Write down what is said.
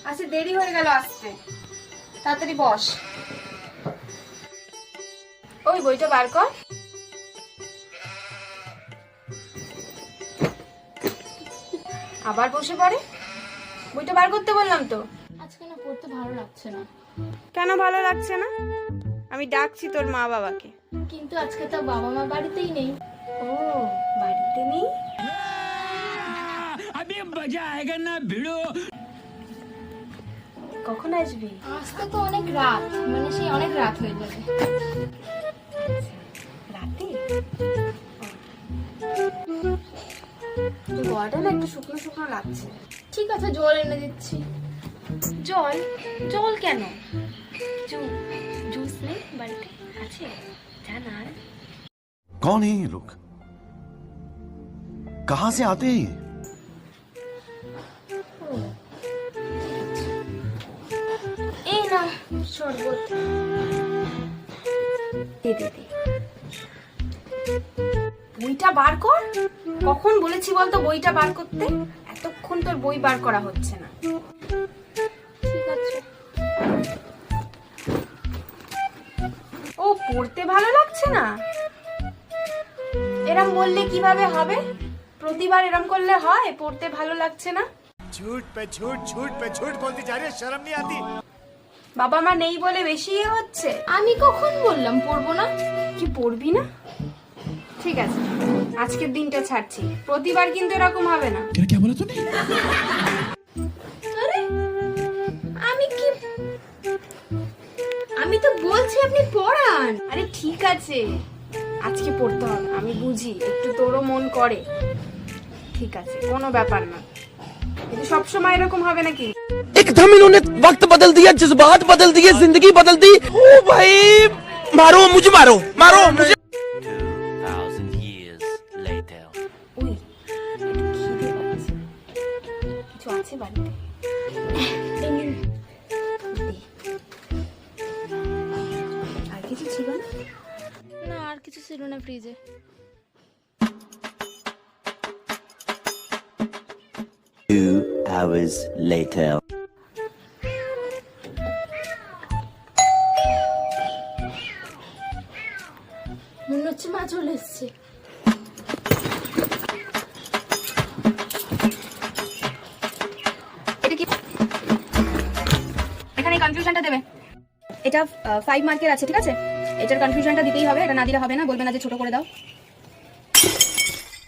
আচ্ছা দেরি হয়ে গেল আসতে, তাড়াতাড়ি বস। ওই বইটা বার কর। আবার বসে পড়ে, বইটা বার করতে বললাম তো। আজকে না পড়তে ভালো লাগছে না। কেন ভালো লাগছে না? আমি ডাকছি তোর মা বাবাকে। কিন্তু আজকে তো বাবা মা বাড়িতেই নেই। ও বাড়িতে নেই? কখন আসবি? আজকে তো অনেক রাত, মানে সেই অনেক রাত হয়ে যাবে। রাতে? গলাটা না একটু শুকনো শুকনো লাগছে। ঠিক আছে, জল এনে দিচ্ছি। জল? জল কেন? কিছু জুস নেই বাড়িতে? আছে জানা। कौन है ये लोग? कहां से आते हैं ये? এই না শরবত। দে দে দে। বইটা বার কর। কখন বলেছি বলতো বইটা বার করতে? এতক্ষণ তোর বই বার করা হচ্ছে না। ঠিক আছে। ও পড়তে ভালো লাগছে না? এরম বললে কিভাবে হবে? প্রতিবার এরম করলে হয়? পড়তে ভালো লাগছে না? झूठ पे झूठ, झूठ पे झूठ बोलती जा रही है, शर्म नहीं आती? বাবা মা নেই বলে বেশি হচ্ছে। আমি কখন বললাম পড়বো না? কি পড়বি না? ঠিক আছে, আজকের দিনটা ছাড়ছি। প্রতিবার কিন্তু এরকম হবে না। আরে আমি কি, আমি তো বলছি আপনি পড়ান। আরে ঠিক আছে, আজকে পড়তে হবে, আমি বুঝি একটু তোরও মন করে। ঠিক আছে, কোনো ব্যাপার না, কিন্তু সবসময় এরকম হবে নাকি? एकदम इन्होंने वक्त बदल दिया, जज्बात बदल दिए, जिंदगी बदल दी। ओ भाई मारो मुझे, मारो मारो मुझे। 2000 years later. ওই একটু খিদে পাচ্ছে, কিছু আছে বাড়িতে? এই নিন। দে। আর কিছু ছিল না? না আর কিছু ছিল না ফ্রিজে। Two hours later. মনে হচ্ছে মা চলে এসছে। এটা কি? এখানে কনফিউশনটা দেবে। এটা 5 মার্কের আছে, ঠিক আছে? এটার কনফিউশনটা দিতেই হবে, এটা না দিলে হবে না। বলবে না যে ছোট করে দাও।